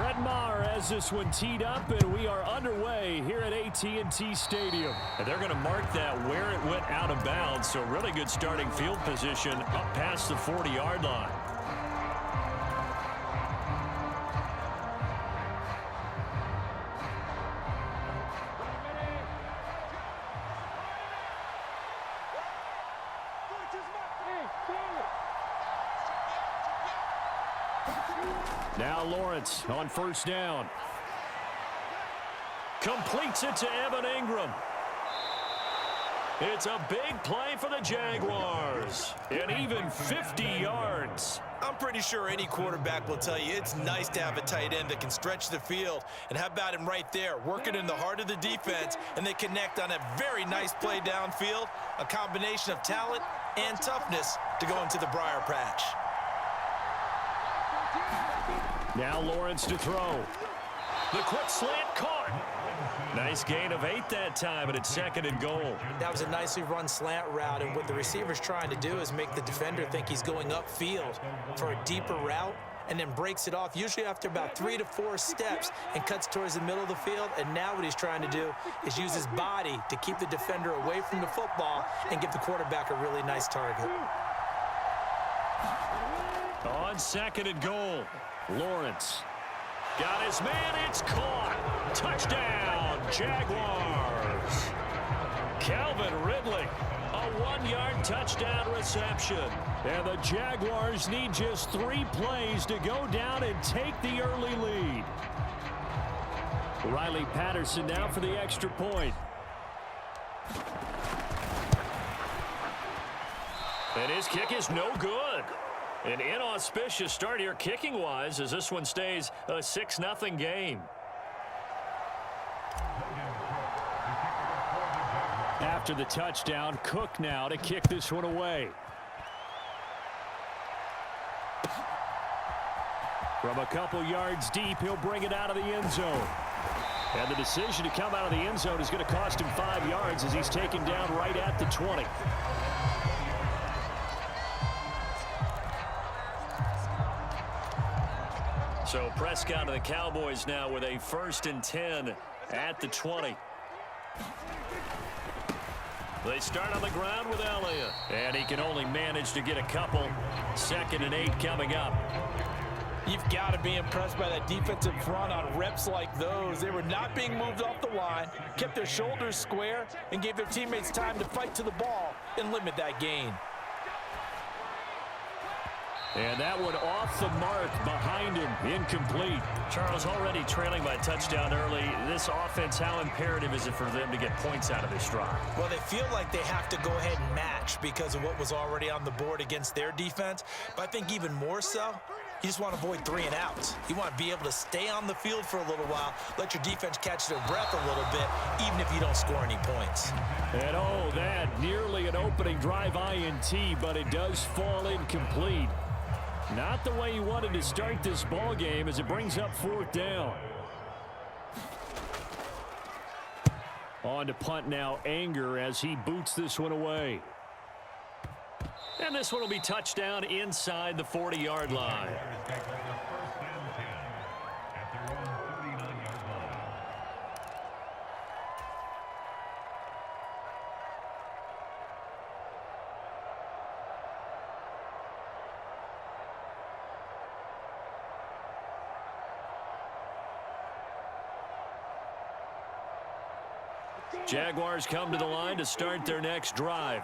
Brett Maher has this one teed up, and we are underway here at AT&T Stadium. And they're going to mark that where it went out of bounds, so really good starting field position up past the 40-yard line. Now Lawrence on first down. Completes it to Evan Ingram. It's a big play for the Jaguars. And even 50 yards. I'm pretty sure any quarterback will tell you it's nice to have a tight end that can stretch the field. And how about him right there, working in the heart of the defense, and they connect on a very nice play downfield, a combination of talent and toughness to go into the briar patch. Now Lawrence to throw. The quick slant caught. Nice gain of 8 that time, and it's 2nd and goal. That was a nicely run slant route, and what the receiver's trying to do is make the defender think he's going upfield for a deeper route, and then breaks it off, usually after about 3 to 4 steps, and cuts towards the middle of the field. And now what he's trying to do is use his body to keep the defender away from the football and give the quarterback a really nice target. On 2nd and goal. Lawrence. Got his man, it's caught. Touchdown, Jaguars. Calvin Ridley, a 1-yard touchdown reception. And the Jaguars need just 3 plays to go down and take the early lead. Riley Patterson now for the extra point. And his kick is no good. An inauspicious start here kicking-wise as this one stays a 6-0 game. After the touchdown, Cook now to kick this one away. From a couple yards deep, he'll bring it out of the end zone. And the decision to come out of the end zone is going to cost him 5 yards as he's taken down right at the 20. So Prescott and the Cowboys now with a 1st and 10 at the 20. They start on the ground with Elliott. And he can only manage to get a couple. 2nd and 8 coming up. You've got to be impressed by that defensive front on reps like those. They were not being moved off the line, kept their shoulders square, and gave their teammates time to fight to the ball and limit that gain. And that one off the mark behind him, incomplete. Charles, already trailing by a touchdown early. This offense, how imperative is it for them to get points out of this drive? Well, they feel like they have to go ahead and match because of what was already on the board against their defense. But I think even more so, you just want to avoid 3 and outs. You want to be able to stay on the field for a little while, let your defense catch their breath a little bit, even if you don't score any points. And oh, that nearly an opening drive INT, but it does fall incomplete. Not the way you wanted to start this ball game as it brings up 4th down. On to punt now, Anger as he boots this one away. And this one will be touchdown inside the 40-yard line. Jaguars come to the line to start their next drive.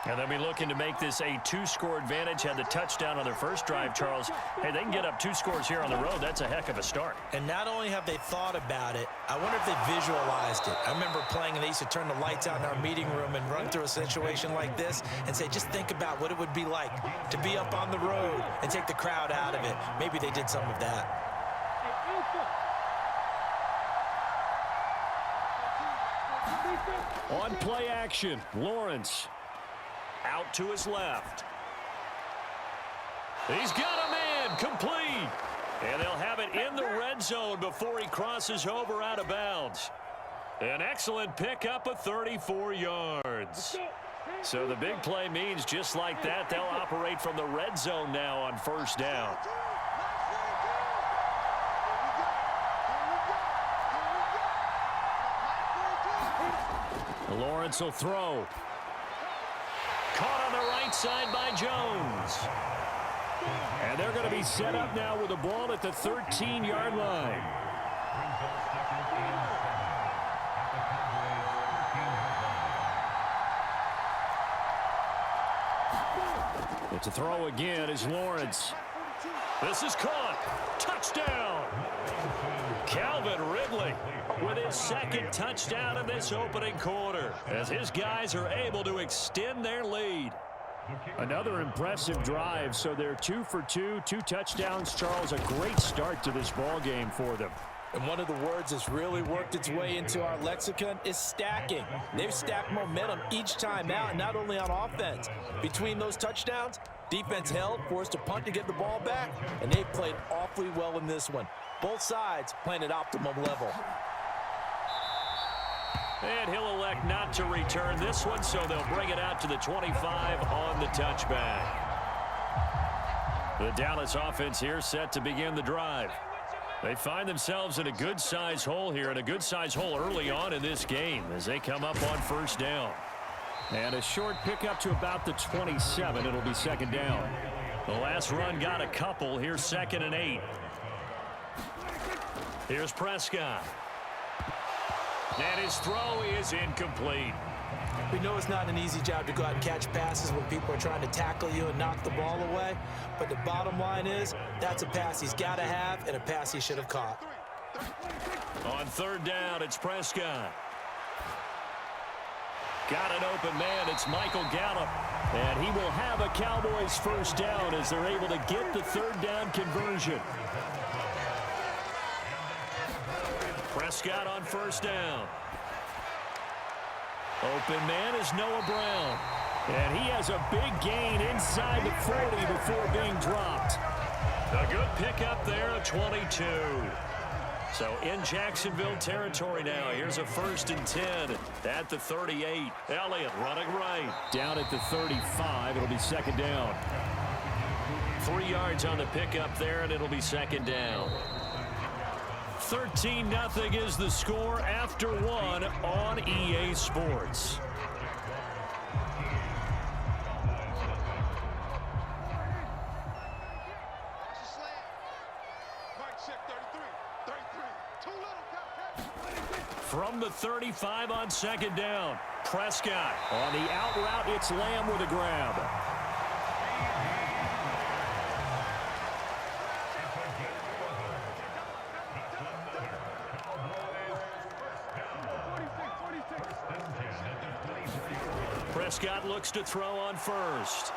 And they'll be looking to make this a 2-score advantage. Had the touchdown on their first drive, Charles. Hey, they can get up 2 scores here on the road. That's a heck of a start. And not only have they thought about it, I wonder if they visualized it. I remember playing, and they used to turn the lights out in our meeting room and run through a situation like this and say, just think about what it would be like to be up on the road and take the crowd out of it. Maybe they did some of that. On play action, Lawrence. Out to his left. He's got a man, complete. And they'll have it in the red zone before he crosses over out of bounds. An excellent pickup of 34 yards. So the big play means just like that, they'll operate from the red zone now on 1st down. Lawrence will throw. Caught on the right side by Jones. And they're going to be set up now with the ball at the 13-yard line. To throw again is Lawrence. This is caught. Touchdown. Calvin Ridley with his second touchdown in this opening quarter as his guys are able to extend their lead. Another impressive drive, so they're 2 for 2, 2 touchdowns. Charles, a great start to this ball game for them. And one of the words that's really worked its way into our lexicon is stacking. They've stacked momentum each time out, and not only on offense. Between those touchdowns, defense held, forced a punt to get the ball back, and they've played awfully well in this one. Both sides playing at optimum level. And he'll elect not to return this one, so they'll bring it out to the 25 on the touchback. The Dallas offense here set to begin the drive. They find themselves in a good-sized hole here, and a good-sized hole early on in this game as they come up on first down. And a short pickup to about the 27. It'll be second down. The last run got a couple. Here's 2nd and 8. Here's Prescott. And his throw is incomplete. We know it's not an easy job to go out and catch passes when people are trying to tackle you and knock the ball away. But the bottom line is that's a pass he's got to have and a pass he should have caught. On third down, it's Prescott. Got an open man. It's Michael Gallup. And he will have a Cowboys first down as they're able to get the third down conversion. Prescott on first down. Open man is Noah Brown. And he has a big gain inside the 40 before being dropped. A good pickup there, a 22. So in Jacksonville territory now. Here's a 1st and 10 at the 38. Elliott running right. Down at the 35. It'll be second down. 3 yards on the pickup there, and it'll be second down. 13-0 is the score after 1 on EA Sports. From the 35 on second down, Prescott. On the out route, it's Lamb with a grab. Prescott looks to throw on first.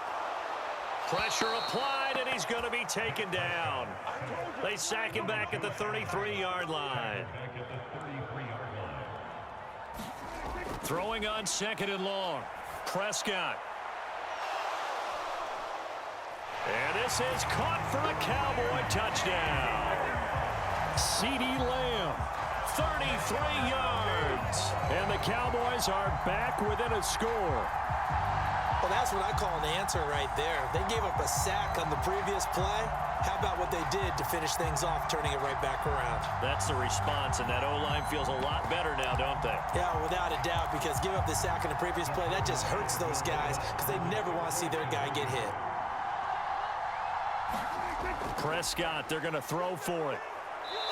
Pressure applied, and he's going to be taken down. They sack him back at the 33-yard line. Throwing on 2nd and long. Prescott. And this is caught for a Cowboy touchdown. CeeDee Lamb. 33 yards. And the Cowboys are back within a score. Well, that's what I call an answer right there. They gave up a sack on the previous play. How about what they did to finish things off, turning it right back around? That's the response, and that O-line feels a lot better now, don't they? Yeah, without a doubt, because give up the sack on the previous play, that just hurts those guys because they never want to see their guy get hit. Prescott, they're going to throw for it.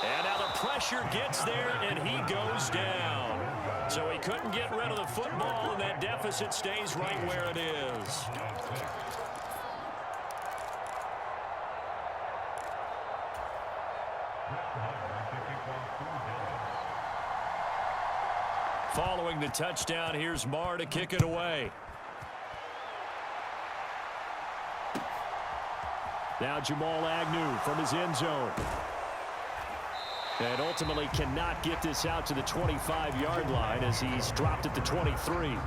And now the pressure gets there, and he goes down. So he couldn't get rid of the football, and that deficit stays right where it is. Following the touchdown, here's Marr to kick it away. Now Jamal Agnew from his end zone. And ultimately cannot get this out to the 25-yard line as he's dropped at the 23.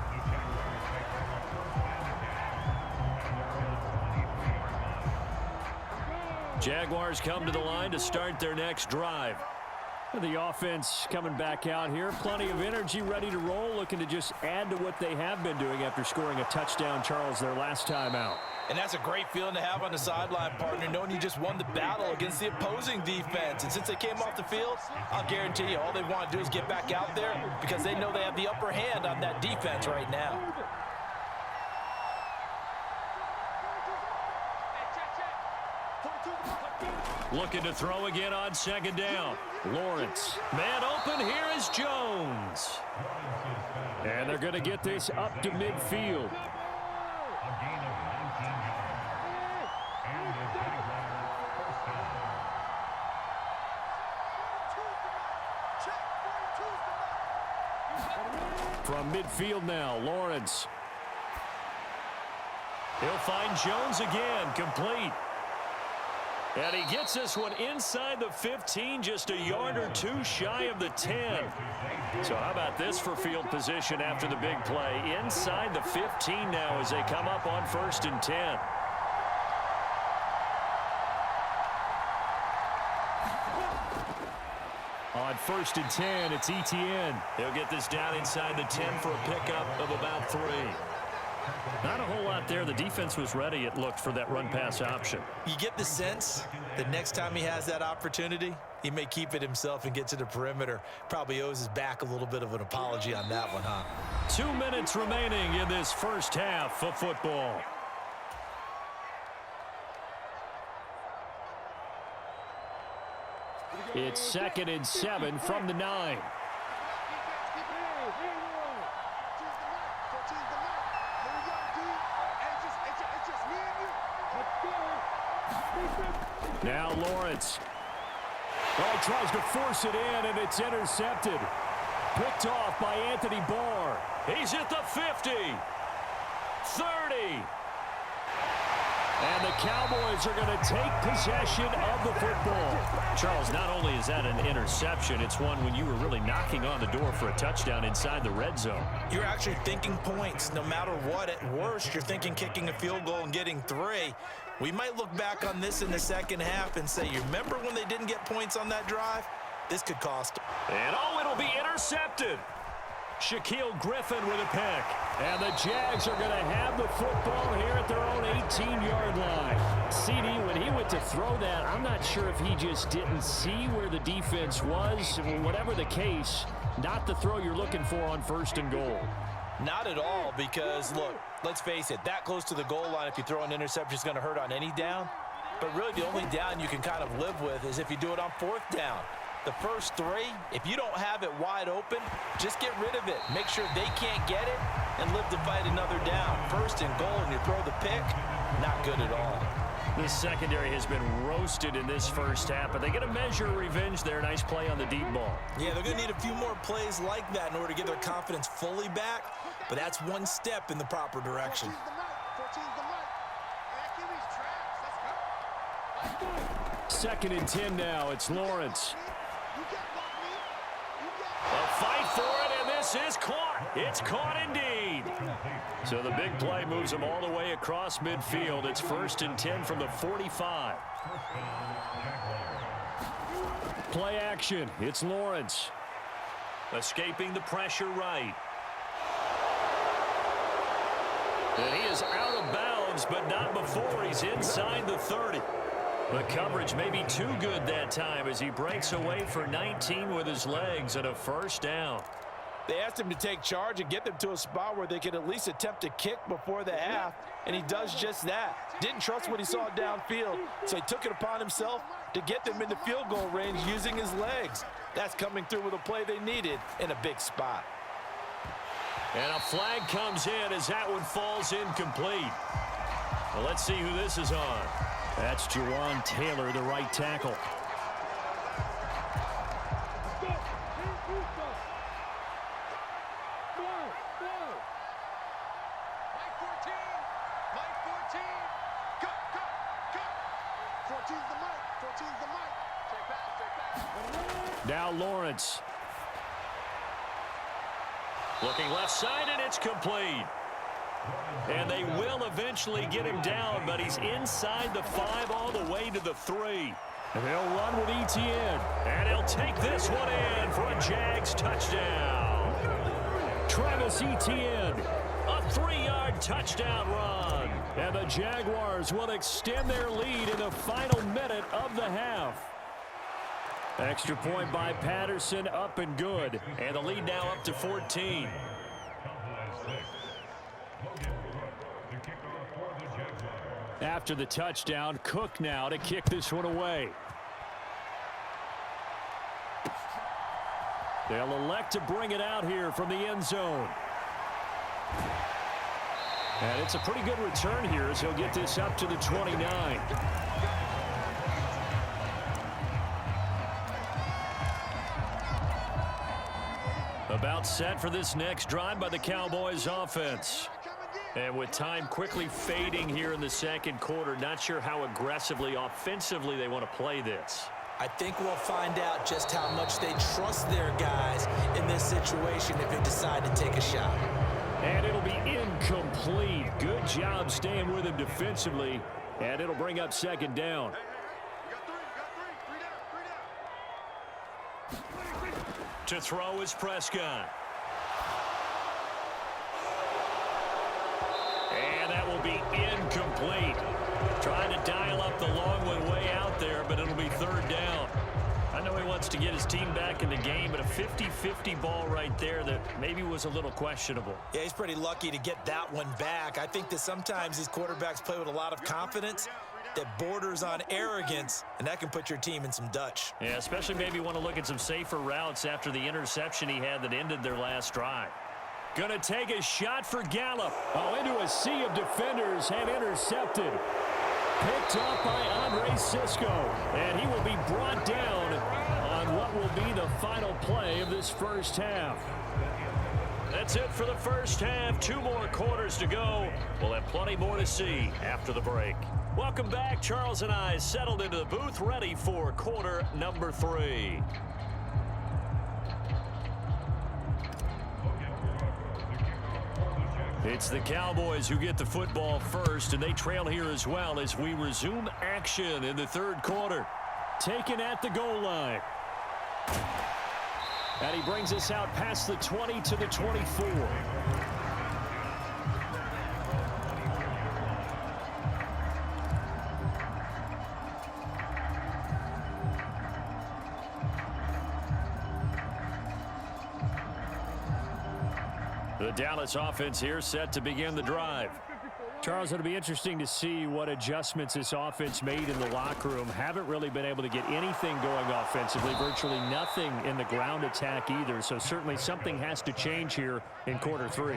Jaguars come to the line to start their next drive. The offense coming back out here. Plenty of energy, ready to roll, looking to just add to what they have been doing after scoring a touchdown, Charles, their last time out. And that's a great feeling to have on the sideline, partner, knowing you just won the battle against the opposing defense. And since they came off the field, I'll guarantee you all they want to do is get back out there because they know they have the upper hand on that defense right now. Looking to throw again on second down. Lawrence. Man open, here is Jones. And they're going to get this up to midfield. From midfield now, Lawrence. He'll find Jones again, complete. And he gets this one inside the 15, just a yard or two shy of the 10. So how about this for field position after the big play? Inside the 15 now as they come up on 1st and 10. On 1st and 10, it's Etienne. He'll get this down inside the 10 for a pickup of about 3. Not a whole lot there. The defense was ready, it looked, for that run-pass option. You get the sense that next time he has that opportunity, he may keep it himself and get to the perimeter. Probably owes his back a little bit of an apology on that one, huh? 2 minutes remaining in this first half of football. It's 2nd and 7 from the 9. Now Lawrence. Oh, tries to force it in, and it's intercepted. Picked off by Anthony Barr. He's at the 50. 30. And the Cowboys are going to take possession of the football. Charles, not only is that an interception, it's one when you were really knocking on the door for a touchdown inside the red zone. You're actually thinking points. No matter what, at worst, you're thinking kicking a field goal and getting 3. We might look back on this in the second half and say, you remember when they didn't get points on that drive? This could cost them. And it'll be intercepted. Shaquille Griffin with a pick. And the Jags are going to have the football here at their own 18-yard line. CD, when he went to throw that, I'm not sure if he just didn't see where the defense was. Whatever the case, not the throw you're looking for on 1st and goal. Not at all, because, look, let's face it, that close to the goal line, if you throw an interception, is going to hurt on any down. But really, the only down you can kind of live with is if you do it on 4th down. The first 3, if you don't have it wide open, just get rid of it. Make sure they can't get it and live to fight another down. 1st and goal, and you throw the pick, not good at all. This secondary has been roasted in this first half, but they get a measure of revenge there. Nice play on the deep ball. Yeah, they're going to need a few more plays like that in order to get their confidence fully back, but that's one step in the proper direction. 2nd and 10 now. It's Lawrence. A fight for it, and this is caught. It's caught indeed. So the big play moves them all the way across midfield. It's 1st and 10 from the 45. Play action. It's Lawrence. Escaping the pressure right. And he is out of bounds, but not before he's inside the 30. The coverage may be too good that time as he breaks away for 19 with his legs and a 1st down. They asked him to take charge and get them to a spot where they could at least attempt to kick before the half, and he does just that. Didn't trust what he saw downfield, so he took it upon himself to get them into field goal range using his legs. That's coming through with a play they needed in a big spot. And a flag comes in as that one falls incomplete. Well, let's see who this is on. That's Jawan Taylor, the right tackle. Now Lawrence. Looking left side, and it's complete. And they will eventually get him down, but he's inside the 5 all the way to the 3. And he'll run with Etienne. And he'll take this one in for a JAX touchdown. Travis Etienne, a 3-yard touchdown run. And the Jaguars will extend their lead in the final minute of the half. Extra point by Patterson, up and good. And the lead now up to 14. After the touchdown, Cook now to kick this one away. They'll elect to bring it out here from the end zone. And it's a pretty good return here as he'll get this up to the 29. About set for this next drive by the Cowboys offense. And with time quickly fading here in the second quarter, not sure how aggressively, offensively they want to play this. I think we'll find out just how much they trust their guys in this situation if they decide to take a shot. And it'll be incomplete. Good job staying with him defensively. And it'll bring up second down. To throw is Prescott. And that will be incomplete. Trying to dial up the long one way out there, but it'll be third down. I know he wants to get his team back in the game, but a 50-50 ball right there that maybe was a little questionable. Yeah, he's pretty lucky to get that one back. I think that sometimes these quarterbacks play with a lot of confidence that borders on arrogance, and that can put your team in some Dutch. Yeah, especially maybe want to look at some safer routes after the interception he had that ended their last drive. Gonna take a shot for Gallup. Oh, into a sea of defenders and intercepted. Picked up by Andre Cisco, and he will be brought down on what will be the final play of this first half. That's it for the first half. 2 more quarters to go. We'll have plenty more to see after the break. Welcome back. Charles and I settled into the booth, ready for quarter number 3. It's the Cowboys who get the football first, and they trail here as well as we resume action in the third quarter. Taken at the goal line. And he brings us out past the 20 to the 24. The Dallas offense here set to begin the drive. Charles, it'll be interesting to see what adjustments this offense made in the locker room. Haven't really been able to get anything going offensively, virtually nothing in the ground attack either. So certainly something has to change here in quarter 3.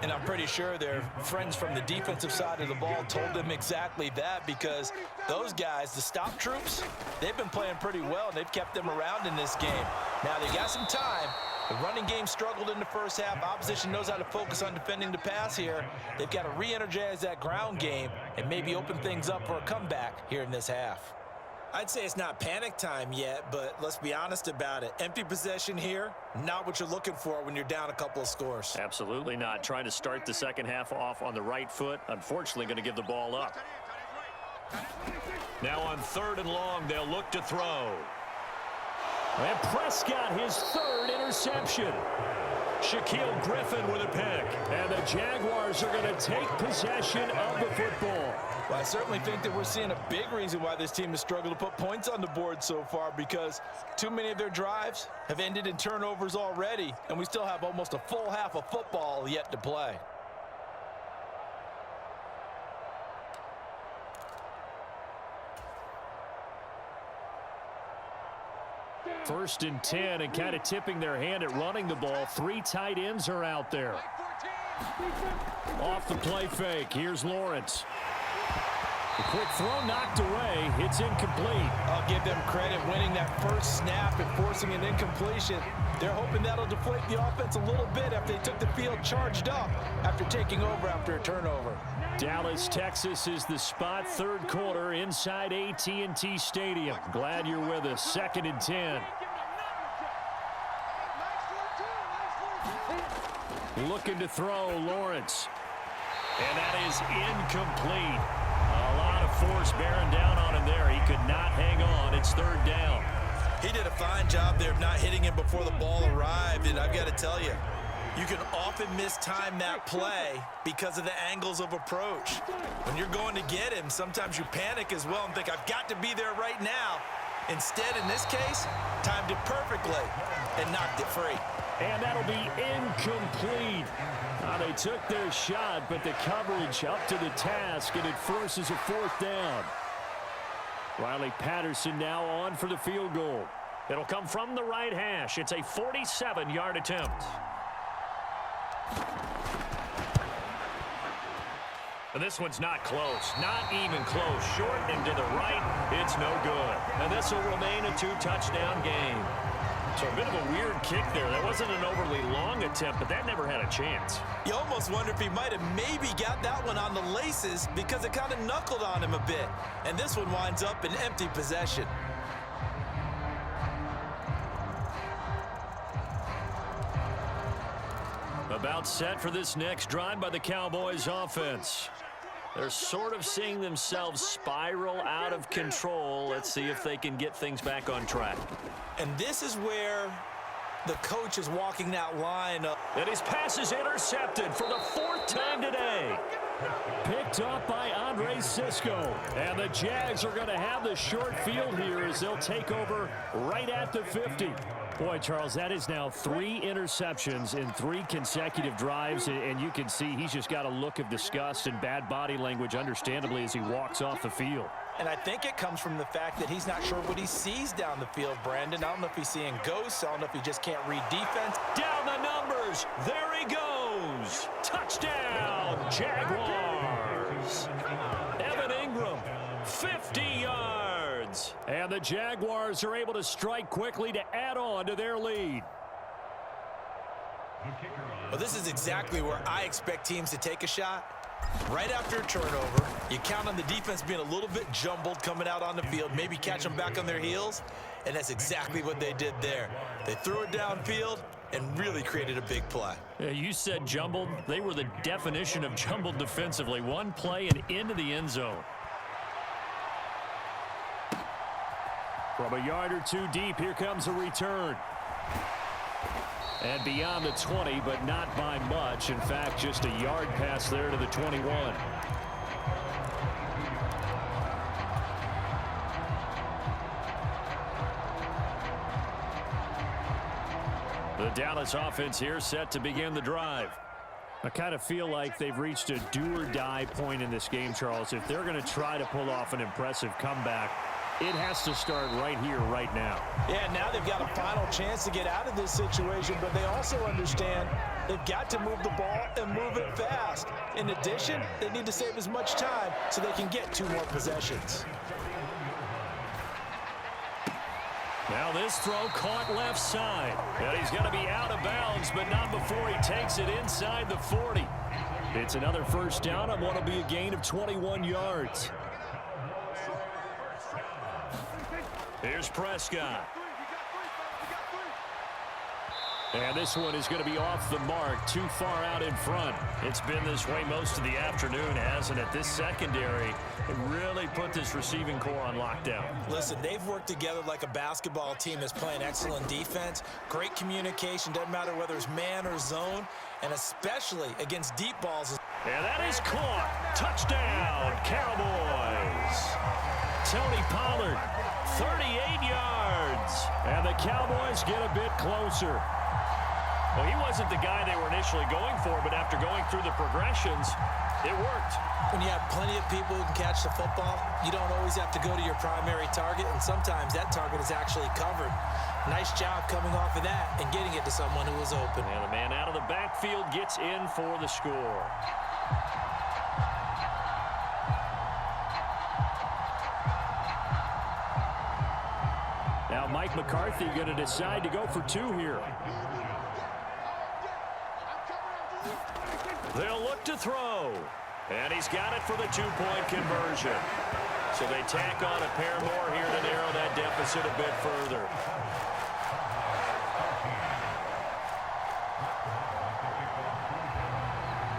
And I'm pretty sure their friends from the defensive side of the ball told them exactly that, because those guys, the stop troops, they've been playing pretty well, and they've kept them around in this game. Now they got some time. The running game struggled in the first half. Opposition knows how to focus on defending the pass here. They've got to re-energize that ground game and maybe open things up for a comeback here in this half. I'd say it's not panic time yet, but let's be honest about it. Empty possession here, not what you're looking for when you're down a couple of scores. Absolutely not. Trying to start the second half off on the right foot. Unfortunately, going to give the ball up. Now on 3rd and long, they'll look to throw. And Prescott, his 3rd interception. Shaquille Griffin with a pick. And the Jaguars are going to take possession of the football. Well, I certainly think that we're seeing a big reason why this team has struggled to put points on the board so far, because too many of their drives have ended in turnovers already, and we still have almost a full half of football yet to play. First and 10, and kind of tipping their hand at running the ball. 3 tight ends are out there. Off the play fake, here's Lawrence. The quick throw knocked away. It's incomplete. I'll give them credit winning that first snap and forcing an incompletion. They're hoping that'll deflate the offense a little bit after they took the field charged up after taking over after a turnover. Dallas, Texas is the spot. 3rd quarter inside AT&T Stadium. Glad you're with us. 2nd and 10. Looking to throw, Lawrence. And that is incomplete. A lot of force bearing down on him there. He could not hang on. It's third down. He did a fine job there of not hitting him before the ball arrived, and I've got to tell you, you can often mistime that play because of the angles of approach. When you're going to get him, sometimes you panic as well and think, I've got to be there right now. Instead, in this case, timed it perfectly and knocked it free. And that'll be incomplete. They took their shot, but the coverage up to the task, and it forces a fourth down. Riley Patterson now on for the field goal. It'll come from the right hash. It's a 47-yard attempt. And this one's not close. Not even close. Short and to the right. It's no good. And this will remain a two-touchdown game. So a bit of a weird kick there. That wasn't an overly long attempt, but that never had a chance. You almost wonder if he might have maybe got that one on the laces because it kind of knuckled on him a bit. And this one winds up in empty possession. About set for this next drive by the Cowboys offense. They're sort of seeing themselves spiral out of control. Let's see if they can get things back on track. And this is where the coach is walking that line up. And his pass is intercepted for the fourth time today. Picked up by Andre Sisco. And the Jags are going to have the short field here as they'll take over right at the 50. Boy, Charles, that is now 3 interceptions in 3 consecutive drives, and you can see he's just got a look of disgust and bad body language, understandably, as he walks off the field. And I think it comes from the fact that he's not sure what he sees down the field, Brandon. I don't know if he's seeing ghosts. I don't know if he just can't read defense. Down the numbers. There he goes. Touchdown, Jaguars. Evan Ingram, 50 yards. And the Jaguars are able to strike quickly to add on to their lead. Well, this is exactly where I expect teams to take a shot. Right after a turnover, you count on the defense being a little bit jumbled coming out on the field, maybe catch them back on their heels, and that's exactly what they did there. They threw it downfield and really created a big play. Yeah, you said jumbled. They were the definition of jumbled defensively. One play and into the end zone. From a yard or two deep, here comes a return. And beyond the 20, but not by much. In fact, just a yard pass there to the 21. The Dallas offense here set to begin the drive. I kind of feel like they've reached a do-or-die point in this game, Charles. If they're going to try to pull off an impressive comeback, it has to start right here, right now. Yeah, now they've got a final chance to get out of this situation, but they also understand they've got to move the ball and move it fast. In addition, they need to save as much time so they can get 2 more possessions. Now this throw caught left side. And he's going to be out of bounds, but not before he takes it inside the 40. It's another first down on what will be a gain of 21 yards. Here's Prescott. And this one is going to be off the mark, too far out in front. It's been this way most of the afternoon, hasn't it? This secondary really put this receiving core on lockdown. Listen, they've worked together like a basketball team that's playing excellent defense. Great communication, doesn't matter whether it's man or zone, and especially against deep balls. And that is caught. Touchdown, Cowboys. Tony Pollard, 38 yards. And the Cowboys get a bit closer. Well, he wasn't the guy they were initially going for, but after going through the progressions, it worked. When you have plenty of people who can catch the football, you don't always have to go to your primary target, and sometimes that target is actually covered. Nice job coming off of that and getting it to someone who was open. And the man out of the backfield gets in for the score. Now Mike McCarthy going to decide to go for 2 here. They'll look to throw. And he's got it for the 2-point conversion. So they tack on a pair more here to narrow that deficit a bit further.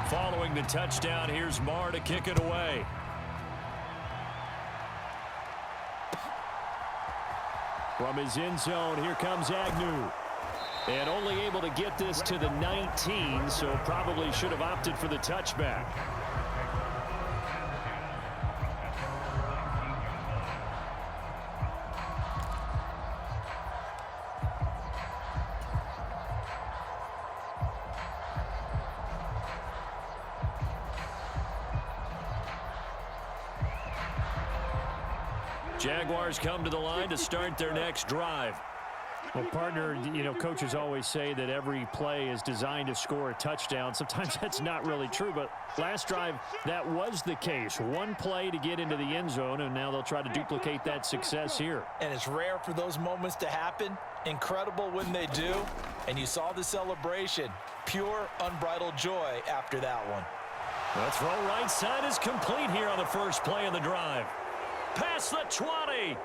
Following the touchdown, here's Marr to kick it away. From his end zone, here comes Agnew. And only able to get this to the 19, so probably should have opted for the touchback. Jaguars come to the line to start their next drive. Well, partner, you know, coaches always say that every play is designed to score a touchdown. Sometimes that's not really true, but last drive, that was the case. One play to get into the end zone, and now they'll try to duplicate that success here. And it's rare for those moments to happen. Incredible when they do. And you saw the celebration. Pure, unbridled joy after that one. The throw right side is complete here on the first play of the drive. Past the 20.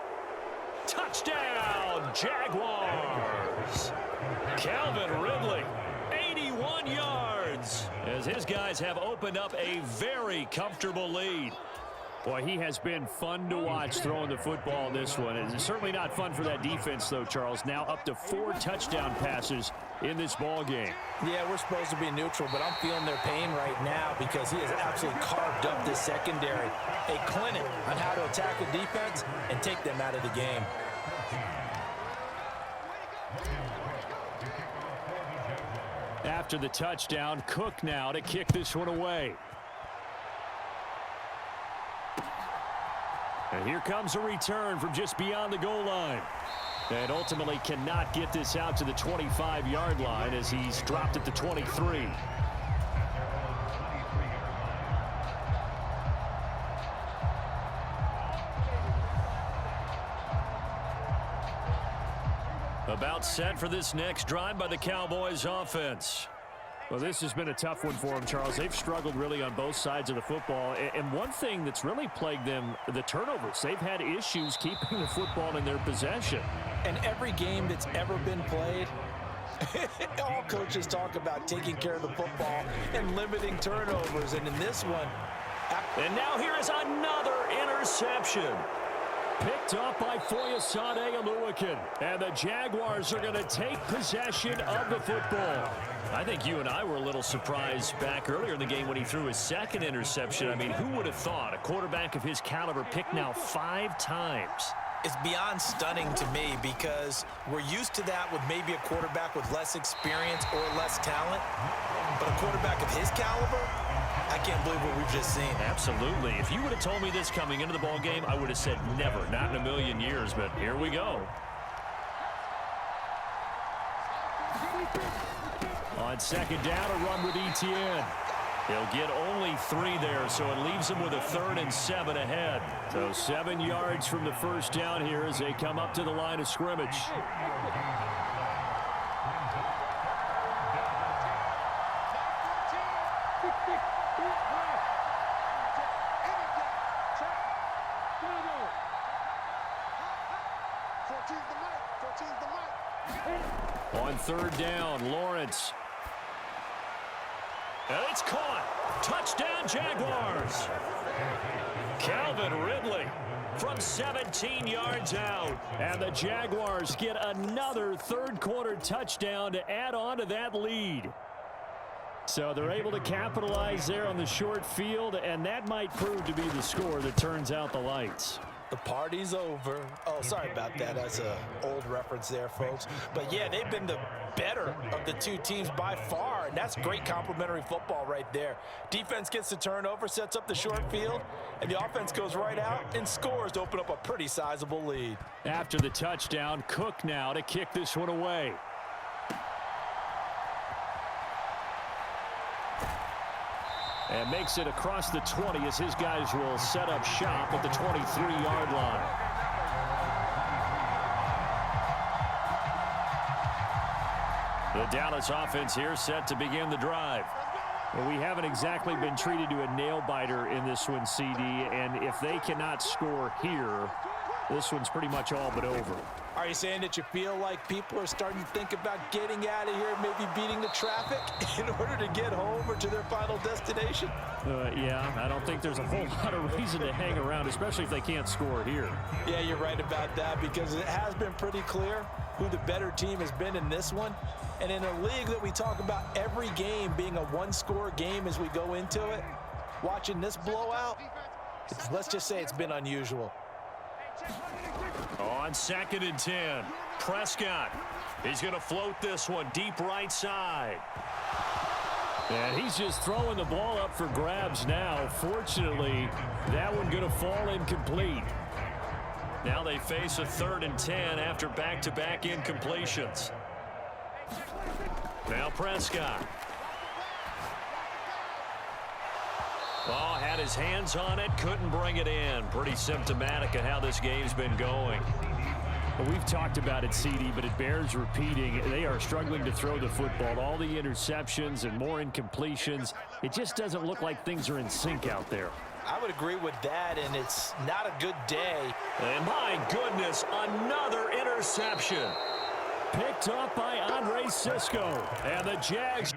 Touchdown, Jaguars. Calvin Ridley, 81 yards, as his guys have opened up a very comfortable lead. Boy, he has been fun to watch throwing the football in this one. It's certainly not fun for that defense, though, Charles. Now up to 4 touchdown passes in this ball game. Yeah, we're supposed to be neutral, but I'm feeling their pain right now because he has absolutely carved up this secondary. A clinic on how to attack a defense and take them out of the game. After the touchdown, Cook now to kick this one away. And here comes a return from just beyond the goal line. And ultimately cannot get this out to the 25-yard line as he's dropped at the 23. About set for this next drive by the Cowboys offense. Well, this has been a tough one for them, Charles. They've struggled really on both sides of the football. And one thing that's really plagued them, the turnovers. They've had issues keeping the football in their possession. And every game that's ever been played, all coaches talk about taking care of the football and limiting turnovers. And in this one... And now here is another interception. Picked up by Foyesade Oluwakin. And the Jaguars are going to take possession of the football. I think you and I were a little surprised back earlier in the game when he threw his second interception. I mean, who would have thought a quarterback of his caliber picked now 5 times? It's beyond stunning to me because we're used to that with maybe a quarterback with less experience or less talent. But a quarterback of his caliber, I can't believe what we've just seen. Absolutely. If you would have told me this coming into the ball game, I would have said never, not in a million years. But here we go. On second down, a run with Etienne. He'll get only 3 there, so it leaves him with a 3rd and 7 ahead. So 7 yards from the first down here as they come up to the line of scrimmage. On 3rd down, Lawrence. And it's caught. Touchdown, Jaguars. Calvin Ridley from 17 yards out. And the Jaguars get another third-quarter touchdown to add on to that lead. So they're able to capitalize there on the short field, and that might prove to be the score that turns out the lights. The party's over. Oh, sorry about that. That's an old reference there, folks. But, yeah, they've been the better of the two teams by far, and that's great complimentary football right there. Defense gets the turnover, sets up the short field, and the offense goes right out and scores to open up a pretty sizable lead. After the touchdown, Cook now to kick this one away. And makes it across the 20 as his guys will set up shop at the 23-yard line. The Dallas offense here set to begin the drive. Well, we haven't exactly been treated to a nail-biter in this one, CD, and if they cannot score here, this one's pretty much all but over. All Are you saying that you feel like people are starting to think about getting out of here, maybe beating the traffic in order to get home or to their final destination? Yeah, I don't think there's a whole lot of reason to hang around, especially if they can't score here. Yeah, you're right about that, because it has been pretty clear who the better team has been in this one. And in a league that we talk about every game being a one-score game as we go into it, watching this blowout, let's just say it's been unusual. On 2nd and 10, Prescott. He's going to float this one deep right side. And he's just throwing the ball up for grabs now. Fortunately, that one going to fall incomplete. Now they face a 3rd and 10 after back-to-back incompletions. Now Prescott. Oh, had his hands on it, couldn't bring it in. Pretty symptomatic of how this game's been going. Well, we've talked about it, CD, but it bears repeating. They are struggling to throw the football. All the interceptions and more incompletions. It just doesn't look like things are in sync out there. I would agree with that, and it's not a good day. And my goodness, another interception. Picked up by Andre Sisco. And the Jags